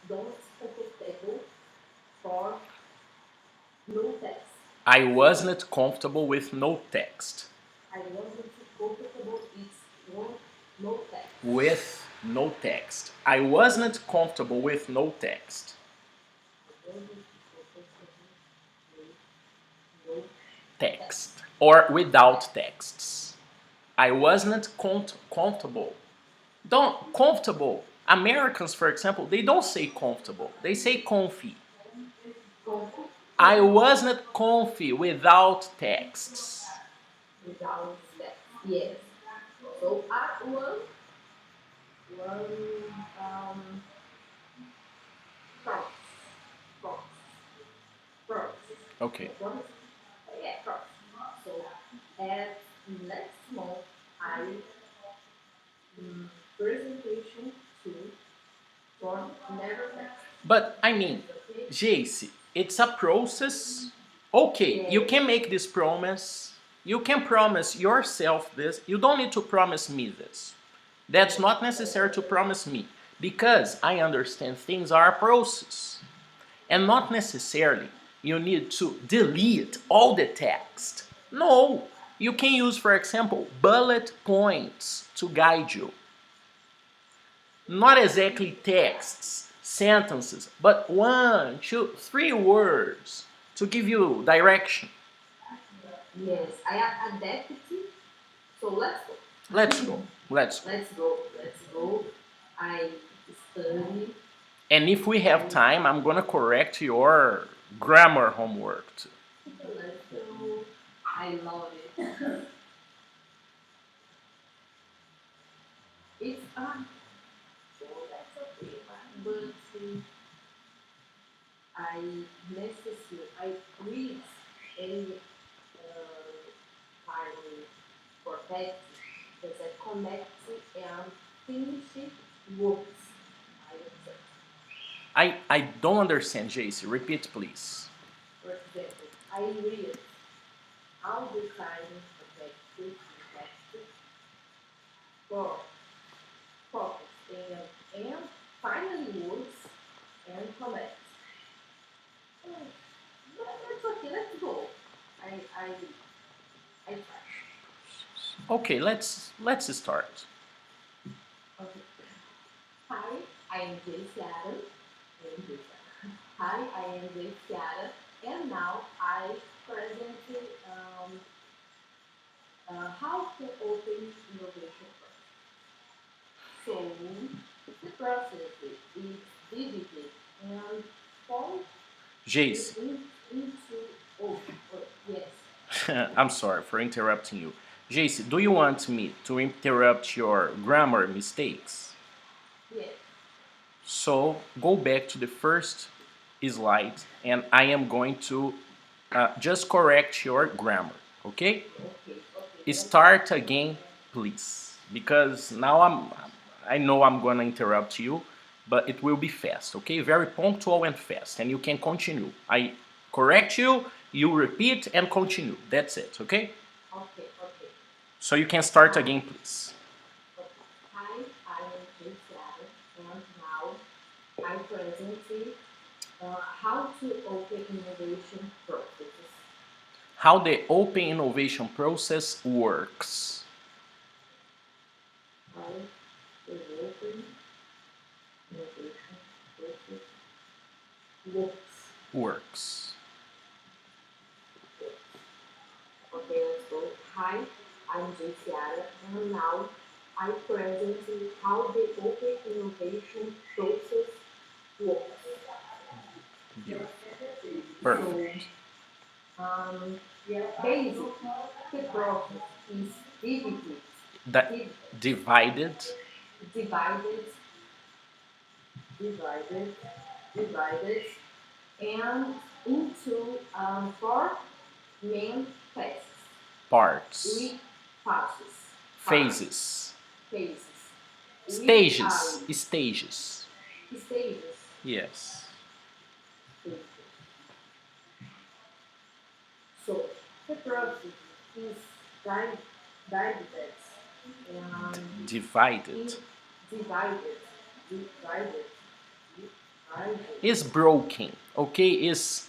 don't comfortable for no text. I wasn't comfortable with no text. I wasn't comfortable with no text. With no text. I wasn't comfortable with no text. I wasn't comfortable with no text. Text. Or without texts. I wasn't comfortable. Don't comfortable. Americans, for example, they don't say comfortable. They say comfy. Comfy I wasn't comfy without texts. without text. Yes. So I one prompts. Prompts. Prompts. Okay. Prompts. Yeah, prompts. So at next month I presentation to for never text. But I mean, Geici, it's a process. Okay, you can make this promise. You can promise yourself this. You don't need to promise me this. That's not necessary to promise me because I understand things are a process. And not necessarily you need to delete all the text. No, you can use, for example, bullet points to guide you. Not exactly texts, sentences, but one, two, three words to give you direction. Yes, I adapted. So let's go. Let's go. Let's go. Let's go. Let's go. I study. And if we have time, I'm gonna correct your grammar homework too. Let's go. I love it. It's so that's okay, but I necessary. I read any time for text because I connect and finish works. I observe. I don't understand, JC. Repeat, please. For example, I read all the time text for focus and finally works and connect. But that's okay. Let's go. I try. Okay, let's start. Okay. Hi, I am Geici Adam. Hi, I am Geici Adam, and now I present how to open innovation process. So the process is divided and fall JC, into yes. I'm sorry for interrupting you. JC, do you want me to interrupt your grammar mistakes? Yes. So go back to the first slide and I am going to just correct your grammar, okay? Okay. Start again, please, because now I know I'm gonna interrupt you, but it will be fast, okay? Very punctual and fast, and you can continue. I correct you, you repeat and continue. That's it, okay? Okay. So you can start again, please. Okay. Hi, I am Cristiano, and now I present how to open innovation processes. How the open innovation process works. How the open innovation process works. Works. Okay, let's go. Hi, I'm Cristiano, and now I present how the open innovation process works. Beautiful. So, Perfect. basic, the process is divided, That divided. divided, divided, divided, and into four main phases. Parts. Three phases. Phases. Phases. Stages. Stages. Stages. Yes. So the process is divided and Divided. divided, divided, is broken. Okay, is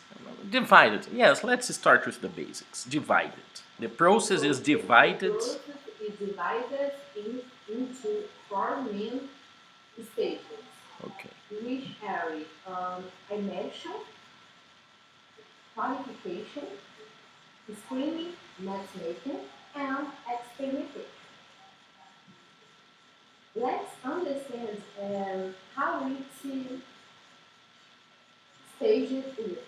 divided. Yes, let's start with the basics. Divided. The process is divided. The process is divided into four main stages, Okay. which are immersion, qualification, screening, matchmaking, and experimentation. Let's understand how each stage works.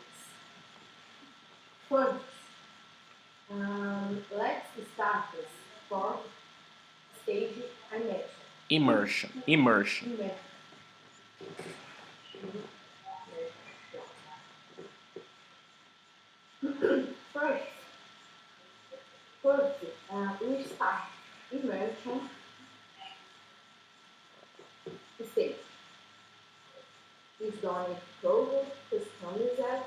First, let's start with fourth stage immersion. Immersion. Immersion. Immersion. First, first, we start immersion stage. Is done with proven, customized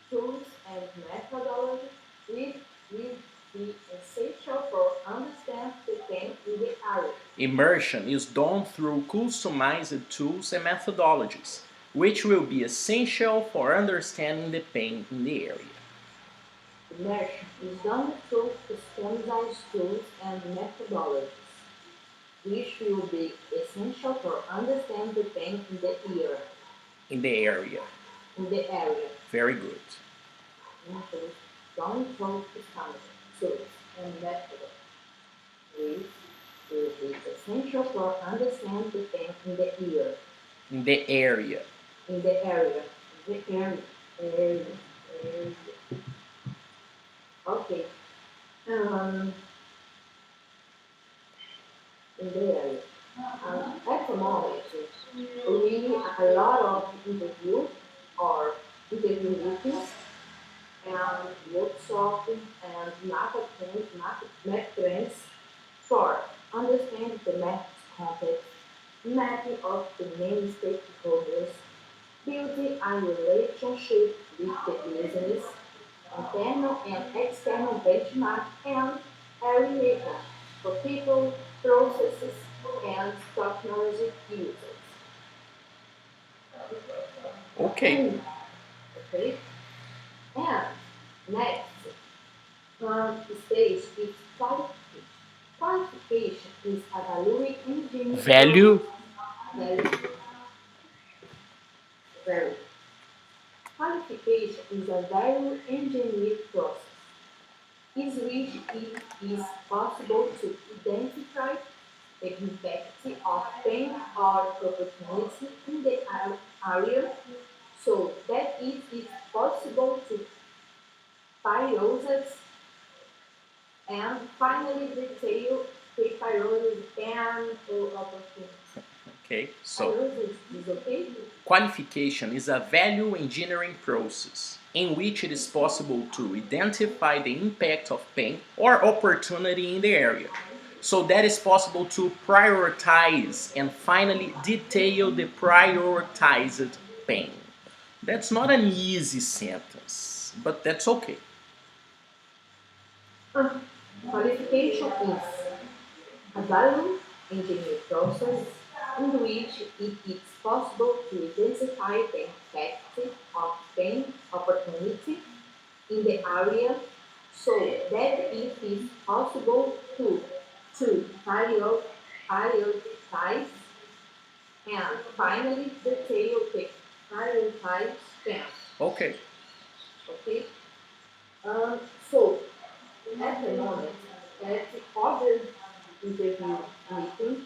tools and methodology which will be essential for understand the pain in the area. Immersion is done through customized tools and methodologies, which will be essential for understanding the pain in the area. Immersion is done through customized tools and methodologies, which will be essential for understand the pain in the area. In the area. In the area. Very good. Done through customized tools and methodologies, which will be essential for understand the pain in the area. In the area. In the area. The area. Area. Area. Okay. In the area. At the moment, we a lot of interview or interview meetings and workshop and market trends for understand the market context, mapping of the main stakeholders, building a relationship with the business, internal and external benchmark, and area for people, processes, and technology users. Okay. Okay. And next, stage is qualification. Qualification is evaluating engineering Value. Value. Qualification is a value engineering process, in which it is possible to identify the impact of pain or opportunity in the area so that it is possible to prioritize and finally detail the priorities and opportunities. Okay, so is okay? qualification is a value engineering process in which it is possible to identify the impact of pain or opportunity in the area. So that is possible to prioritize and finally detail the prioritized pain. That's not an easy sentence, but that's okay. Qualification is a value engineering process in which it is possible to identify the effect of pain opportunity in the area so that it is possible to prioritize and finally detail the prioritized pain. Okay. Okay? So, at the moment, at the other interview meeting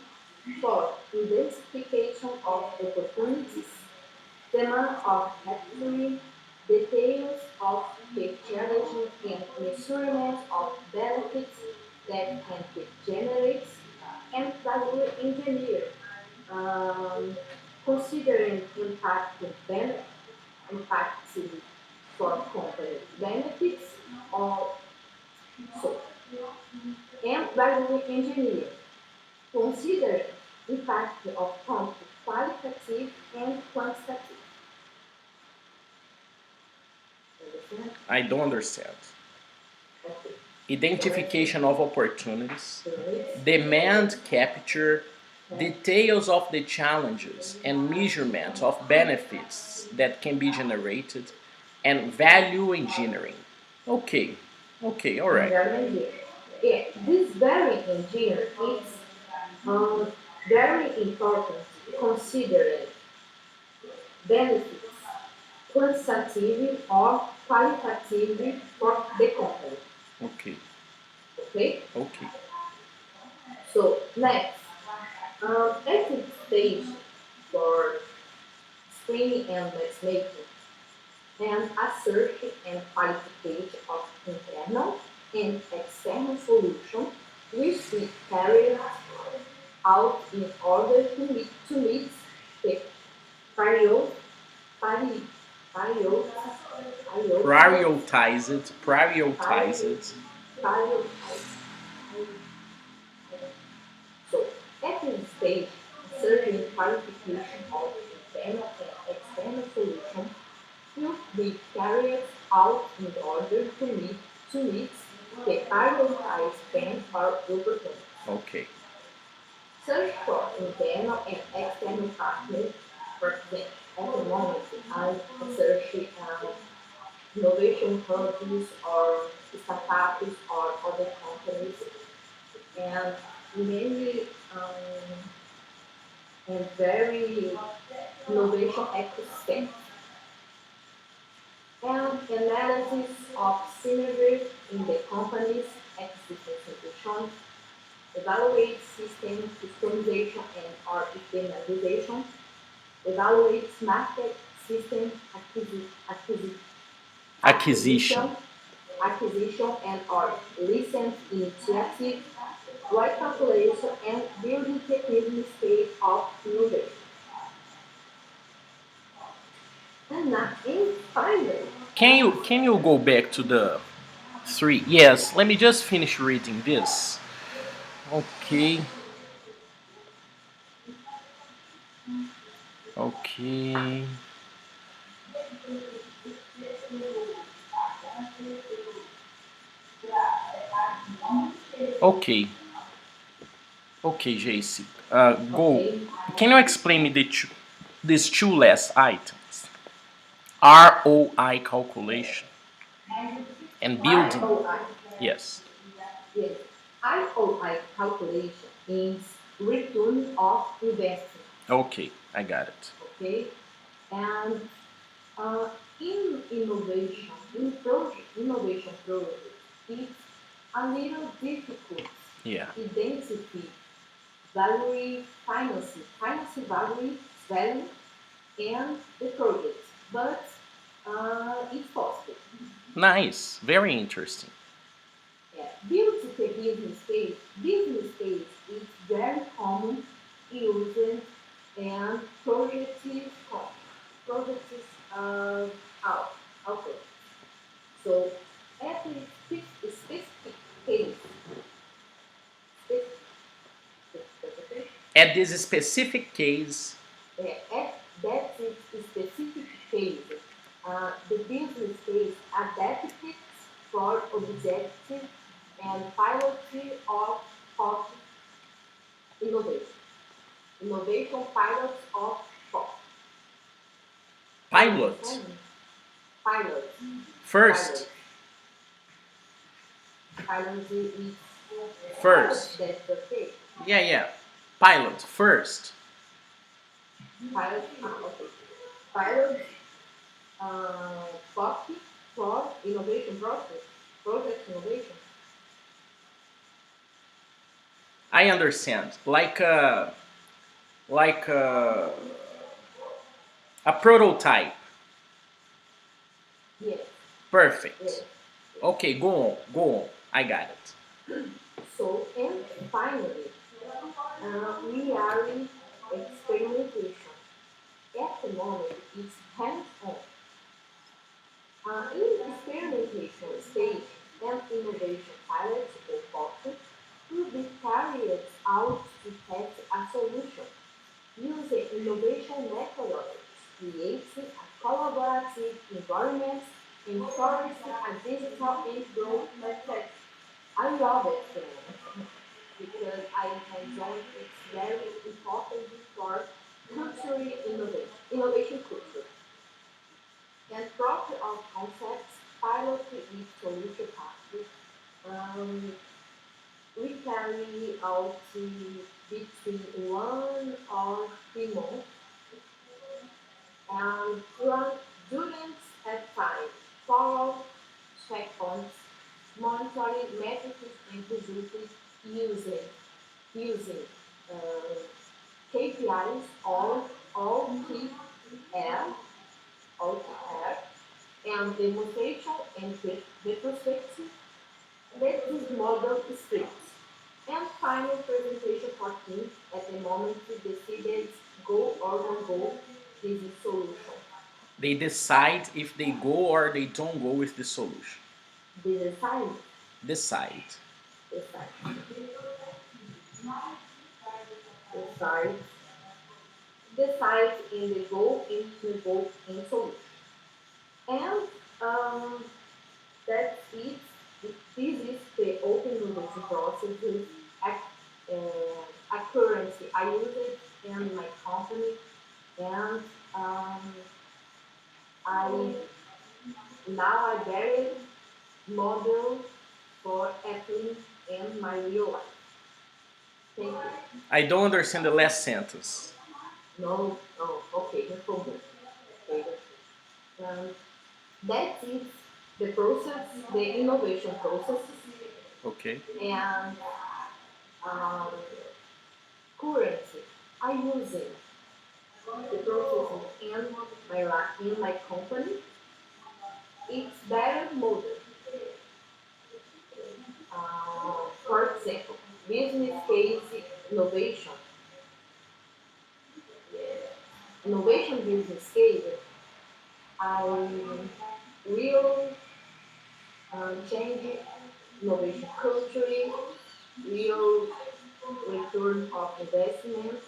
for identification of opportunities, demand of factory, details of the challenge and measurement of benefits that can be generated, and value engineer, um, considering impacts for company benefits or so, and value engineer consider impact of qualitative and quantitative. Understand? I don't understand. Okay. Identification of opportunities, demand capture, Details of the challenges and measurement of benefits that can be generated, and value engineering. Okay, okay, all And right. very engineer. Yeah, this very engineer is um, very important considering benefits, quantitative or qualitative for the company. Okay, Okay? okay. So next, ethics stage for screening and matchmaking, and a search and qualification of internal and external solution which we carry out in order to meet the prior, prior, prior, Prioritize it, prioritize prior, it. prior, so at this stage, certain qualification of internal and external solution will be carried out in order to meet the prioritized spend or opportunity. Okay. Search for internal and external partners. For example, at the moment, I search innovation hubs or startups or other companies, and many and very innovation ecosystem and analysis of synergy in the company's existing solution, evaluate system customization and or implementation, evaluate market system Acquisition. acquisition, acquisition and or recent initiative, right calculation and building technical stage of innovation. And now, in finally, Can you go back to the three? Yes, let me just finish reading this. Okay. Okay. Okay. Okay, JC. Go. okay, Can you explain me these two last items? ROI calculation and building. ROI. Yes. Yes, ROI calculation means return of investment. Okay, I got it. Okay, and uh, in innovation project, it's a little difficult Yeah. identify finance value, and the project, but it's possible. Nice. Very interesting. Yeah. Due to the business case is very common used and projects uh, out output. So at a specific case, specific, specific, At this specific case, at that specific case, the business case adapted for objective and pilot of innovation. Innovation pilots of POP. Are you pilot understanding? Pilots. first, Pilots. Pilots is first. that's the thing. Yeah, yeah. Pilot first. Pilots, okay. Pilots, POP for innovation process, project innovation. I understand. Like a prototype. Yes, yes, Perfect. yes. Okay, go on. Go on. I got it. So, and finally, we are in experimentation. At the moment, it's hands-on. In experimentation stage, and innovation pilots or focus will be carried out to test a solution using innovation methodologies, creating a collaborative environment, enforcing a digital and growth method. I love it. because I hands-on it's very important for cultural innovation culture. And proper of concepts, pilot with solution pathway. Um, we carry out between 1 or 3 months and run students at time, follow checkpoints, monitoring metrics and results using uh, KPIs all key L, all key L, and demonstration and retrospective. Let this model script. And final presentation for team at the moment to decide go or don't go this is solution. They decide if they go or they don't go with the solution. They decide, Decide. decide, decide, decide in the goal into goal in solution. And um, that's it. This is the open innovation process with accuracy. I use it in my company and um, I now I very model for acting in my real life. Thank you. I don't understand the last sentence. No, no, okay, no problem. Okay. Um, that is the process, the innovation process, Okay. and um, currency. I use it, the process in my company. It's better model. For example, business case innovation. Innovation business case, I will change innovation culture, real return of investment.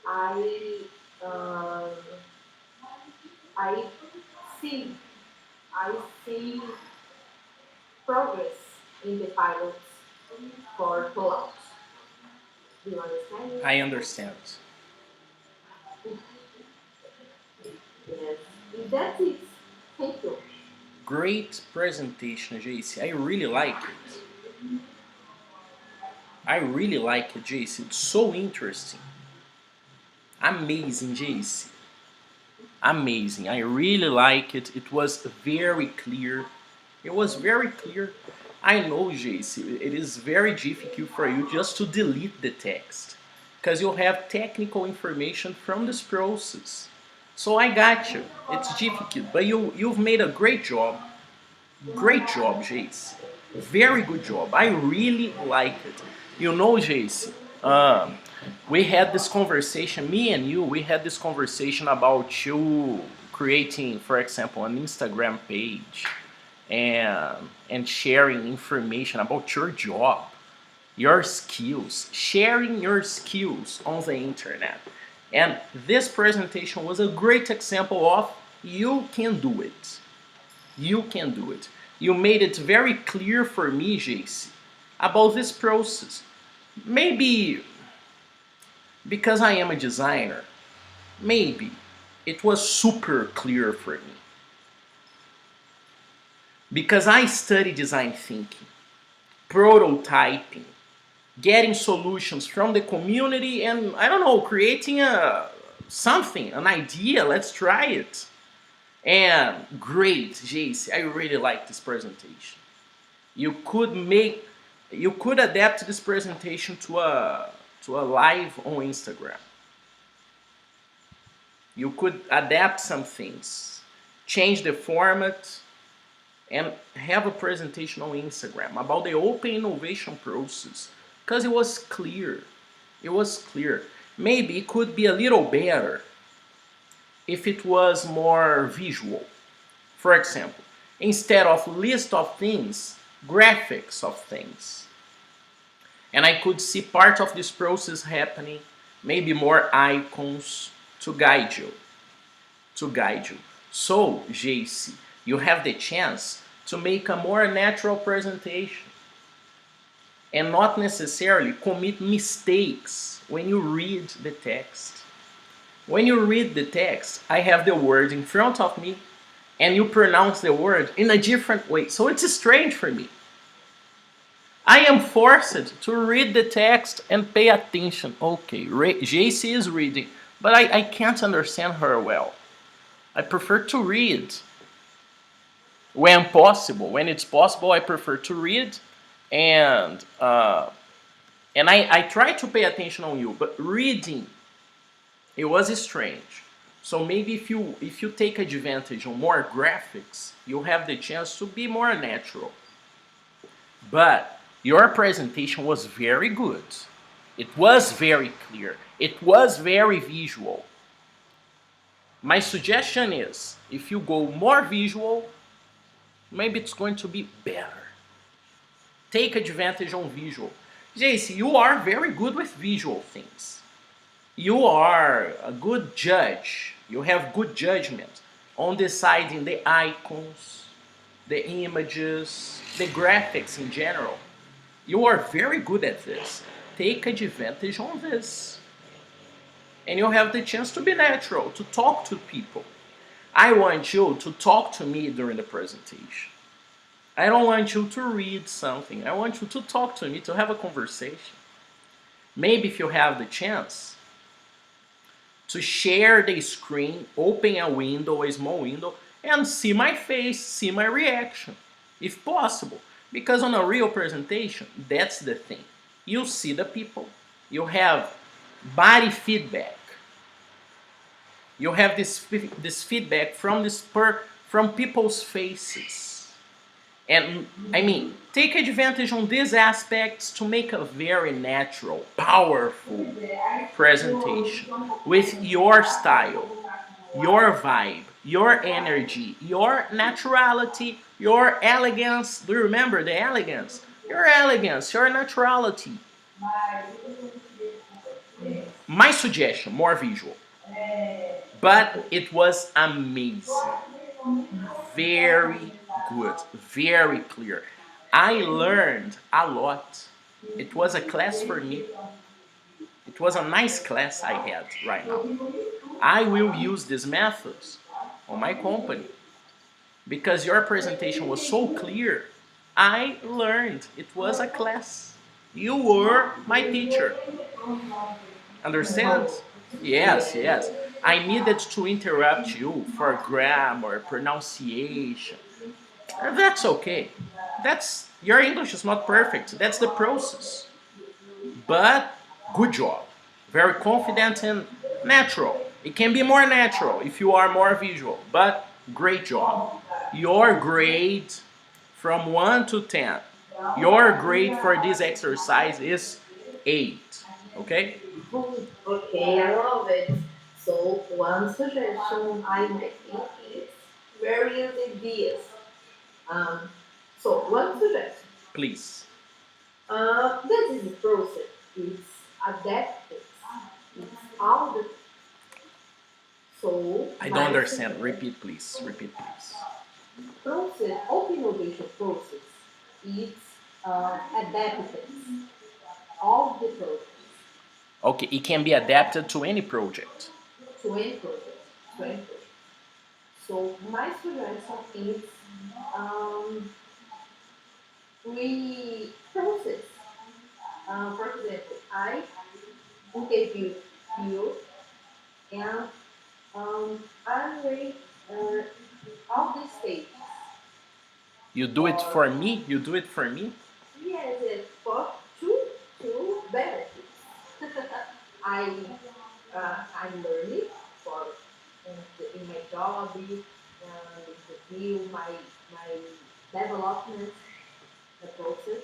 I um, I see I see progress in the pilots for pull-ups. Do you understand? I understand. Yes. That's it. Thank you. Great presentation, JC. I really like it. I really like it, JC. It's so interesting. Amazing, JC. Amazing. I really like it. It was very clear. It was very clear. I know, JC, it is very difficult for you just to delete the text because you'll have technical information from this process. So I got you. It's difficult, but you've made a great job. Great job, Jace. Very good job. I really like it. You know, Jace, we had this conversation, me and you, we had this conversation about you creating, for example, an Instagram page and sharing information about your job, your skills, sharing your skills on the internet. And this presentation was a great example of you can do it. You can do it. You made it very clear for me, JC, about this process. Maybe because I am a designer, maybe it was super clear for me. Because I study design thinking, prototyping, getting solutions from the community, and I don't know, creating something, an idea. Let's try it. And great, JC, I really like this presentation. You could make, you could adapt this presentation to a live on Instagram. You could adapt some things, change the format, and have a presentation on Instagram about the open innovation process because it was clear. It was clear. Maybe it could be a little better if it was more visual. For example, instead of list of things, graphics of things. And I could see part of this process happening, maybe more icons to guide you. To guide you. So, JC, you have the chance to make a more natural presentation. and not necessarily commit mistakes when you read the text. When you read the text, I have the word in front of me, and you pronounce the word in a different way. So it's strange for me. I am forced to read the text and pay attention. Okay, JC is reading, but I can't understand her well. I prefer to read. When possible, when it's possible, I prefer to read, and I try to pay attention on you. But reading, it was strange. So maybe if you take advantage on more graphics, you have the chance to be more natural. But your presentation was very good. It was very clear. It was very visual. My suggestion is, if you go more visual, maybe it's going to be better. Take advantage on visual. JC, you are very good with visual things. You are a good judge. You have good judgment on deciding the icons, the images, the graphics in general. You are very good at this. Take advantage on this. And you have the chance to be natural, to talk to people. I want you to talk to me during the presentation. I don't want you to read something. I want you to talk to me, to have a conversation. Maybe if you have the chance to share the screen, open a window, a small window, and see my face, see my reaction, if possible. Because on a real presentation, that's the thing. You see the people. You have body feedback. You have this feedback from people's faces. And I mean, take advantage on these aspects to make a very natural, powerful presentation with your style, your vibe, your energy, your naturality, your elegance. Do you remember the elegance? Your elegance, your naturality. My suggestion, more visual. But it was amazing. Very good, very clear. I learned a lot. It was a class for me. It was a nice class I had right now. I will use these methods on my company because your presentation was so clear. I learned. It was a class. You were my teacher. Understand? Yes, yes. I needed to interrupt you for grammar, pronunciation. That's okay. That's your English is not perfect. That's the process. But good job. Very confident and natural. It can be more natural if you are more visual, but great job. Your grade from 1 to 10. Your grade for this exercise is 8. Okay? Okay, I love it. So one suggestion I might think is where using this. Um, so one suggestion. Please. This is the process. It's adaptive. It's all the so I don't understand. Repeat, please. Repeat, please. Process of innovation process is adaptive. All the projects. Okay, it can be adapted to any project. To any project. To any project. So my suggestion is we process. For example, I interview you and I rate all the stages. You do it for me? You do it for me? Yes, yes, for two benefits. I I'm learning for in my job, the view, my development, the process,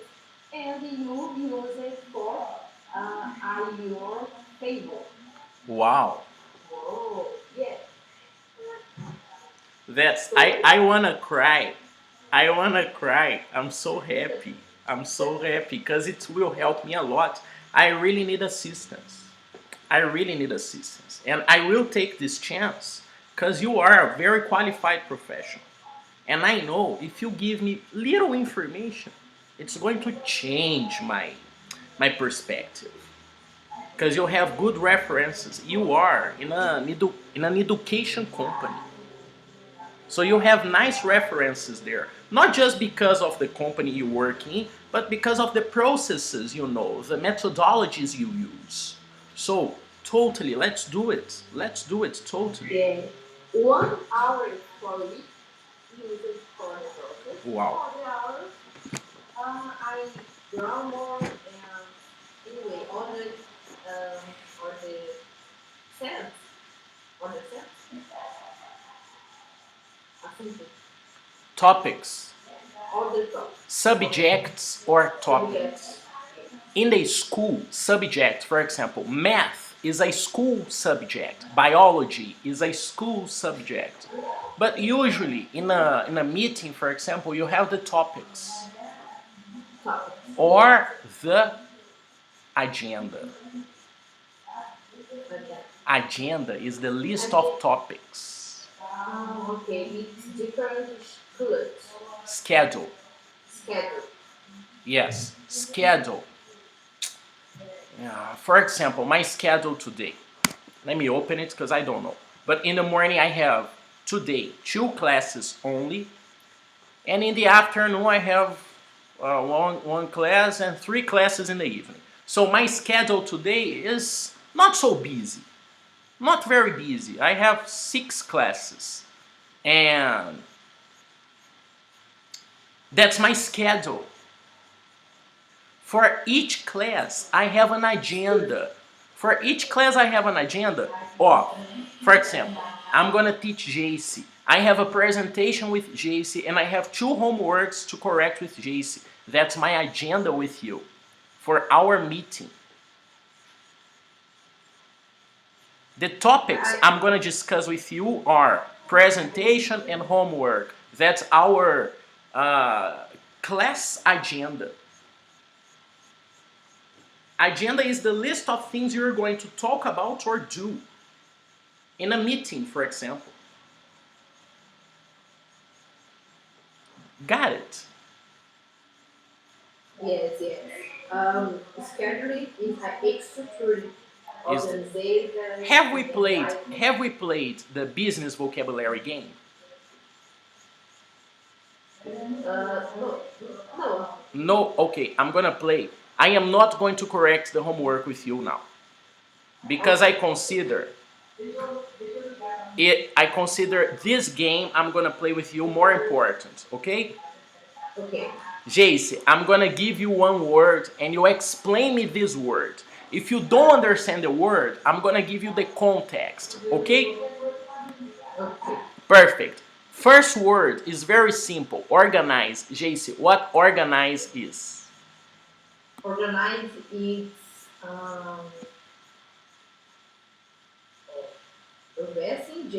and you use it for your favor. Wow. Oh, yes. That's So I wanna cry. I wanna cry. I'm so happy. I'm so happy because it will help me a lot. I really need assistance. I really need assistance. And I will take this chance because you are a very qualified professional. And I know if you give me little information, It's going to change my perspective because you have good references. You are in an education company, so you have nice references there. Not just because of the company you work in, but because of the processes you know, the methodologies you use. So totally, let's do it. Let's do it totally. Yeah. 1 hour per week used for the process. Wow. Other hours, I draw more and anyway, on the or the sense, or the sense, I think Topics, all the top subjects or subjects. topics. In the school subject, for example, math is a school subject, biology is a school subject. But usually in a meeting, for example, you have the topics Topics. or the agenda. Like that. Agenda is the list of topics. Okay, it's different colors. Schedule. Schedule. Yes, schedule. Yeah, for example, my schedule today. Let me open it because I don't know. But in the morning I have today 2 classes only, and in the afternoon I have one class and 3 classes in the evening. So my schedule today is not so busy, not very busy. I have 6 classes, and that's my schedule. For each class, I have an agenda. For each class, I have an agenda. Oh, for example, I'm gonna teach Geici. I have a presentation with Geici, and I have 2 homeworks to correct with Geici. That's my agenda with you for our meeting. The topics I'm gonna discuss with you are presentation and homework. That's our class agenda. Agenda is the list of things you're going to talk about or do in a meeting, for example. Got it? Yes, yes. Scheduling is a structure Is organization. have we played the business vocabulary game? No, no. No. Okay, I'm gonna play. I am not going to correct the homework with you now because I consider it. I consider this game I'm gonna play with you more important. Okay? Okay. Jace, I'm gonna give you one word and you explain me this word. If you don't understand the word, I'm gonna give you the context, okay? Okay. Perfect. First word is very simple. Organize. Jace, what organize is? Organize is um, investing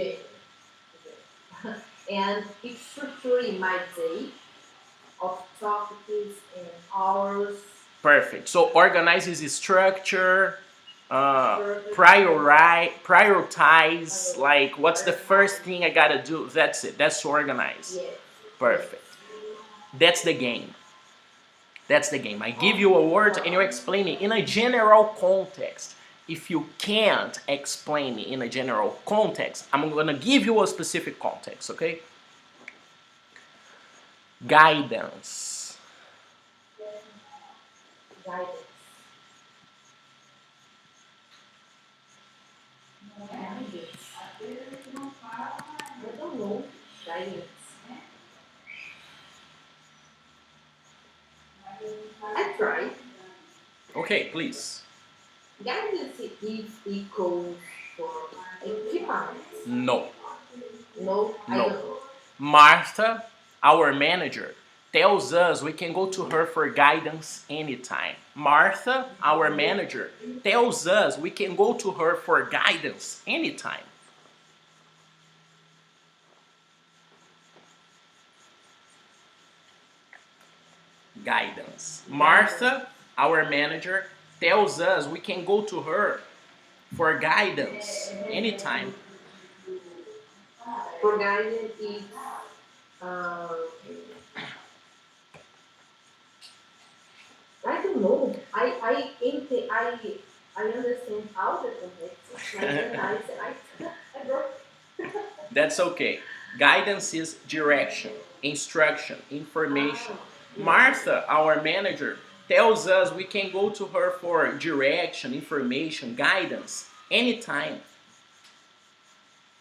and it's structuring my day of topics and hours. Perfect. So organize is structure, prioritize, like what's the first thing I gotta do? That's it. That's to organize. Yes. Perfect. That's the game. That's the game. I give you a word and you explain it in a general context. If you can't explain it in a general context, I'm gonna give you a specific context, okay? Guidance. Guidance. Guidance. I don't know. Guidance. I try. Okay, please. Guidance is equals for equipment. No, No, I no. don't know. Martha, our manager, tells us we can go to her for guidance anytime. Martha, our manager, tells us we can go to her for guidance anytime. Guidance. Martha, our manager, tells us we can go to her for guidance anytime. For guidance is uh, don't know. I understand all the context, but then I broke. That's okay. Guidance is direction, instruction, information. Ah, yeah. Martha, our manager, tells us we can go to her for direction, information, guidance anytime.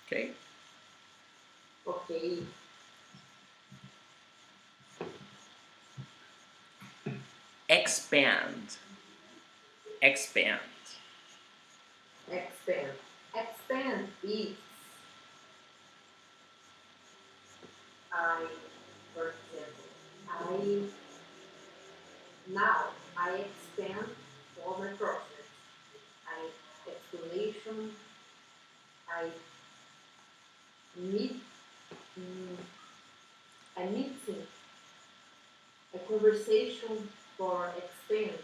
Okay? Okay. Expand. Expand. Expand. Expand is I, for example, I expand for my process. I explanation. I need mm, a meeting, a conversation for expand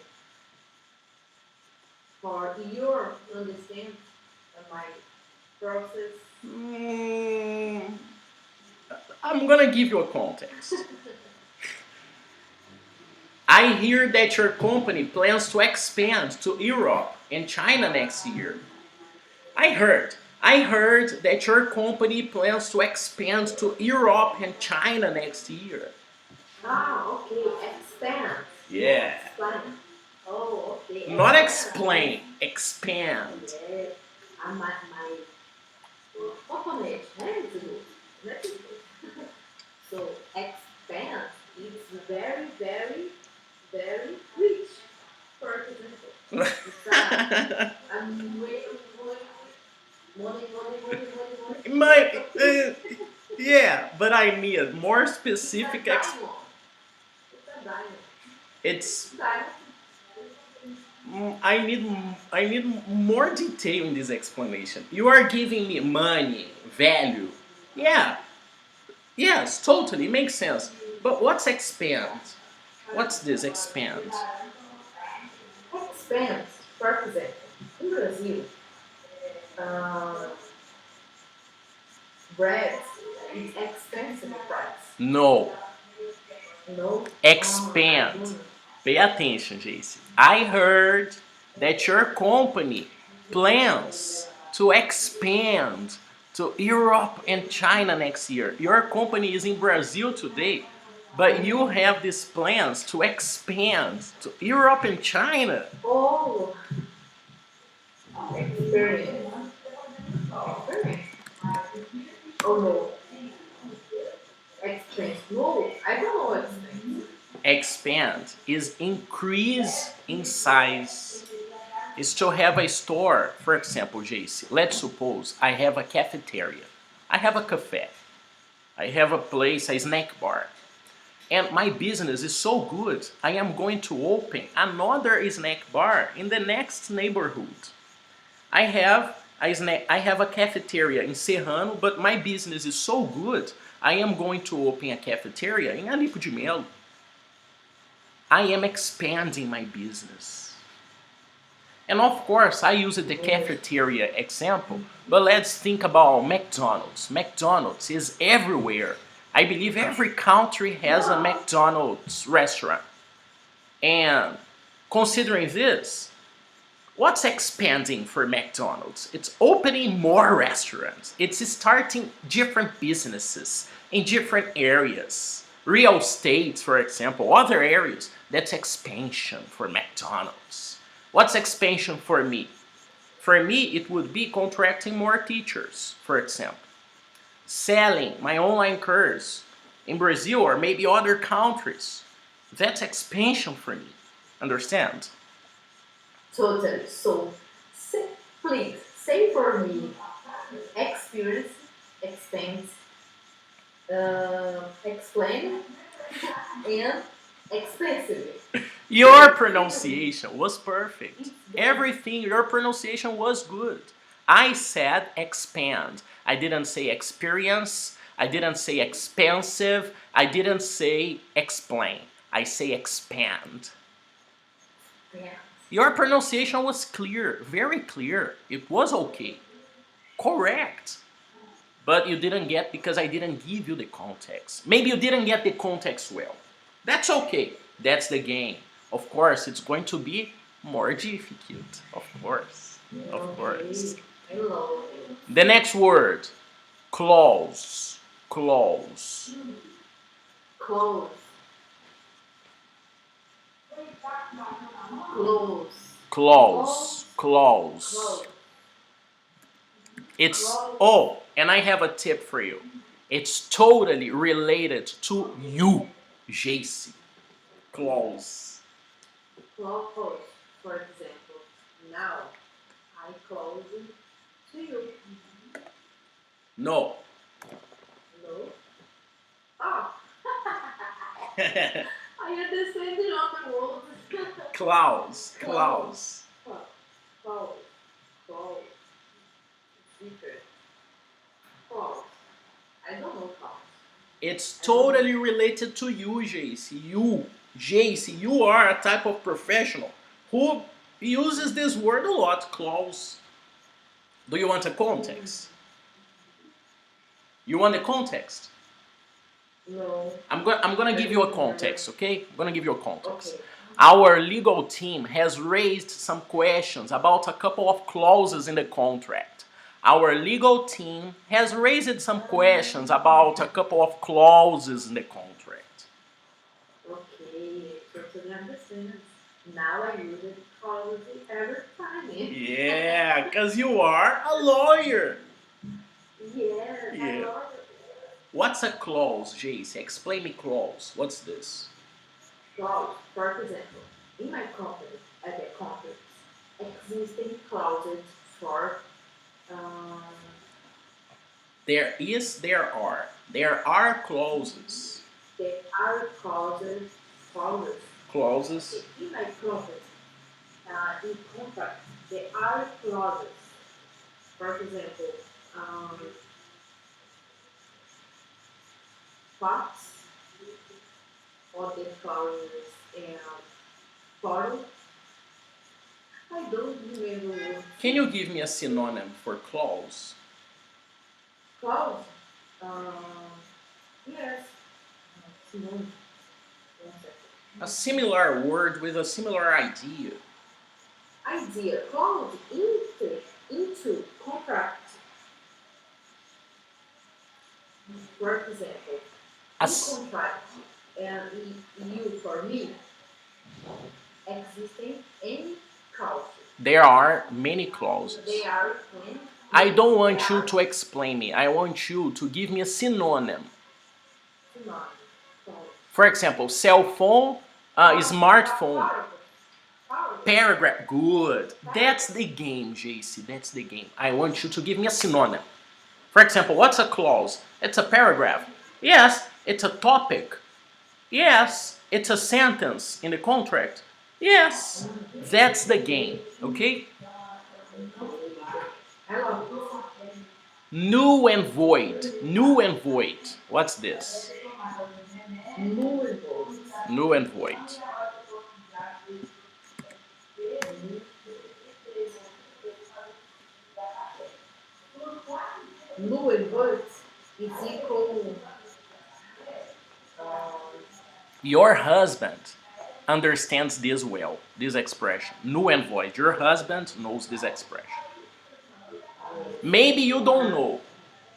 for your understand my process. Mm, I'm gonna give you a context. I hear that your company plans to expand to Europe and China next year. I heard. I heard that your company plans to expand to Europe and China next year. Ah, okay. Expand, not Yeah. explain. Oh, okay. Not Expand. explain, expand. Yeah. My component, né? So expand is very, very, very rich. For example, it's a money. My, yeah, but I need more It's a specific. diamond. It's a diamond. It's Diamond. I need more detail in this explanation. You are giving me money, value. Yeah, yes, totally makes sense. But what's expand? What's this expand? Expand. For example, in Brazil, uh, bread is expensive price. No, No, I expand. don't. Pay attention, JC. I heard that your company plans to expand to Europe and China next year. Your company is in Brazil today, but you have these plans to expand to Europe and China. Oh, experience. Experience. Oh no, expense. No, I don't know expense. Expand is increase in size. Is to have a store, for example, JC. Let's suppose I have a cafeteria. I have a cafe. I have a place, a snack bar. And my business is so good, I am going to open another snack bar in the next neighborhood. I have a cafeteria in Serrano, but my business is so good, I am going to open a cafeteria in Alipo de Melo. I am expanding my business. And of course, I used the cafeteria example, but let's think about McDonald's. McDonald's is everywhere. I believe every country has a McDonald's restaurant. And considering this, what's expanding for McDonald's? It's opening more restaurants. It's starting different businesses in different areas. Real estate, for example, other areas. That's expansion for McDonald's. What's expansion for me? For me, it would be contracting more teachers, for example. Selling my online course in Brazil or maybe other countries. That's expansion for me. Understand? Totally. So, please say for me, experience, expense, explain, and expensive. Your pronunciation was perfect. Everything, your pronunciation was good. I said expand. I didn't say experience. I didn't say expensive. I didn't say explain. I say expand. Yeah. Your pronunciation was clear, very clear. It was okay. Correct. But you didn't get because I didn't give you the context. Maybe you didn't get the context well. That's okay. That's the game. Of course, it's going to be more difficult. Of course. Of course. I love it. The next word, clause. Clause. Close. Close. Clause. Clause. Close. It's, oh, and I have a tip for you. It's totally related to you, Geici. Clause. Close. For example, now I close to you. No. No. Ah. I understand the other words. Clause. Clause. Close. Close. Different. Close. I don't know close. It's totally related to you, Geici. You, Geici, you are a type of professional who uses this word a lot, clause. Do you want a context? You want a context? No. I'm gonna give you a context, okay? I'm gonna give you a context. Okay. Our legal team has raised some questions about a couple of clauses in the contract. Our legal team has raised some questions about a couple of clauses in the contract. Okay, totally understand. Now I use it close every time. Yeah, because you are a lawyer. Yes, I Yeah. love it. What's a clause, Jace? Explain me clause. What's this? Clause, for example, in my company, at the contracts, existing clauses for um, There is, there are. There are clauses. there are clauses Clauses. in my contract. In contract, there are clauses. For example, um, facts, other clauses, and for I don't remember what Can you give me a synonym for clause? clause. Yes. No. One second. A similar word with a similar idea. Idea clause into contract. For example, As in contract and you for me existing any clause. there are many clauses. They are when I don't want you to explain me. I want you to give me a synonym. synonymous. For example, cell phone, smartphone, paragraph. Good. That's the game, JC. That's the game. I want you to give me a synonym. For example, what's a clause? It's a paragraph. Yes, it's a topic. Yes, it's a sentence in the contract. Yes, that's the game. Okay? I love this. New and void. New and void. What's this? Null. New and void. Null and void is equal. Your husband understands this well, this expression. New and void. Your husband knows this expression. Maybe you don't know.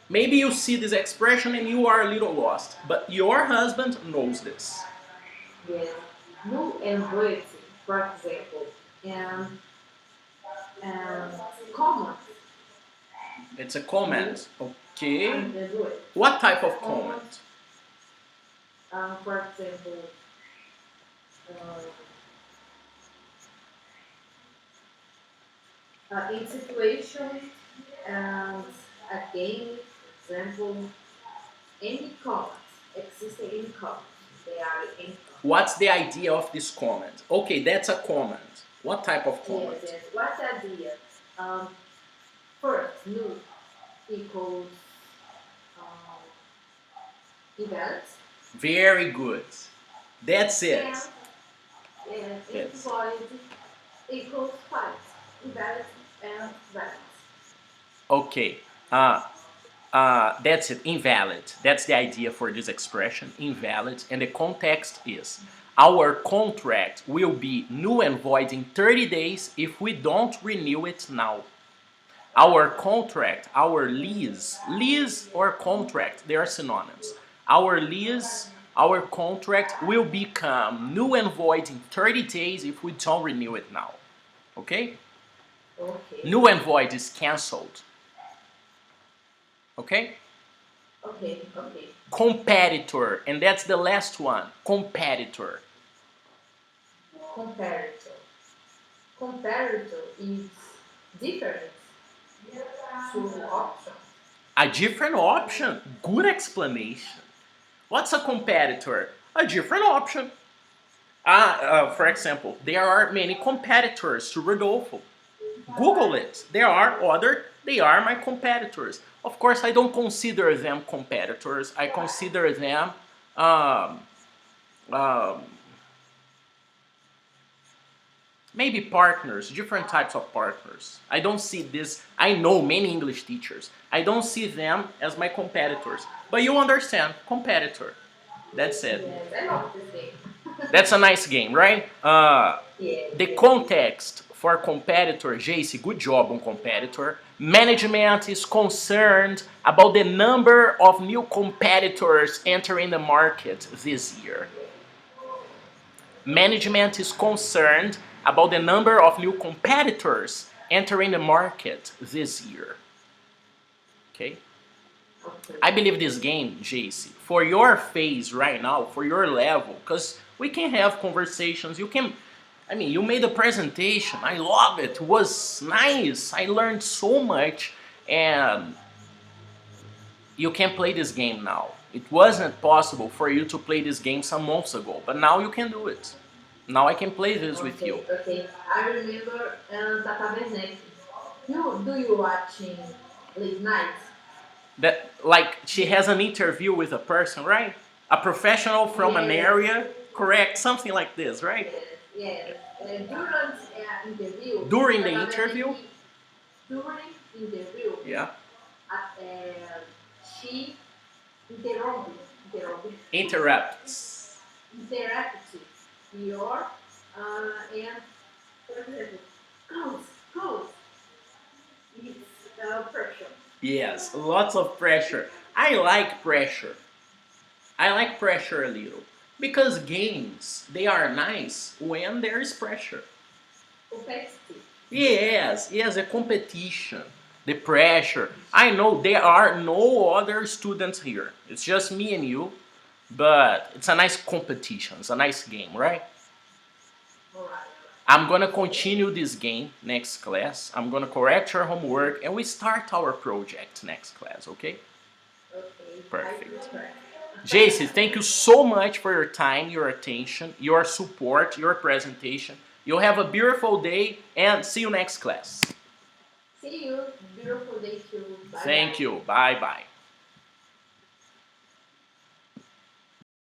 Maybe you see this expression and you are a little lost. But your husband knows this. Yes. Null and void, for example, and comment. It's a comment. Okay. And the void. What type of comment? For example, in situation and again, example, any comment, existing any comment, they are in comment. What's the idea of this comment? Okay, that's a comment. What type of comment? Yes, yes. What's the idea? First, new equals event. Very good. That's it. And Yes. employed equals fight. Event and valid. Okay. That's it. Invalid. That's the idea for this expression. Invalid. And the context is Our contract will be null and void in 30 days if we don't renew it now. Our contract, our lease or contract, they are synonyms. Our lease, our contract will become null and void in 30 days if we don't renew it now. Okay? Okay. Null and void is cancelled. Okay? Okay. Okay. Competitor, and that's the last one. Competitor. Comparator. Comparator is different to option. A different option. Good explanation. What's a competitor? A different option. For example, there are many competitors to Rodolfo. Google it. They are my competitors. Of course, I don't consider them competitors. I consider them um, maybe partners, different types of partners. I don't see this. I know many English teachers. I don't see them as my competitors. But you understand, competitor. That's it. Yes, I love this game. That's a nice game, right? Yes. The context for competitor, Geici, good job on competitor. Management is concerned about the number of new competitors entering the market this year. Management is concerned about the number of new competitors entering the market this year. Okay? Okay. I believe this game, JC, for your phase right now, for your level, because we can have conversations. You made a presentation. I love it. It was nice. I learned so much. And you can play this game now. It wasn't possible for you to play this game some months ago, but now you can do it. Now I can play this with you. Okay. I remember Tata Werneck. Do you watching late nights? That, like, she has an interview with a person, right? A professional from an Yes. area, correct? Something like this, right? Yes. Interview. During the Tata interview? Werneck, during interview, Yeah. she interrupted Interrupts. interactive your and for example close it's pressure. Yes, lots of pressure. I like pressure. I like pressure a little. Because games, they are nice when there is pressure. Competitive. Yes, a competition. The pressure. I know there are no other students here. It's just me and you. But it's a nice competition. It's a nice game, right? Alright. I'm gonna continue this game next class. I'm gonna correct your homework and we start our project next class, okay? Okay. Perfect. JC, thank you so much for your time, your attention, your support, your presentation. You have a beautiful day and see you next class. See you. Beautiful day too. Bye. Thank you. Bye bye.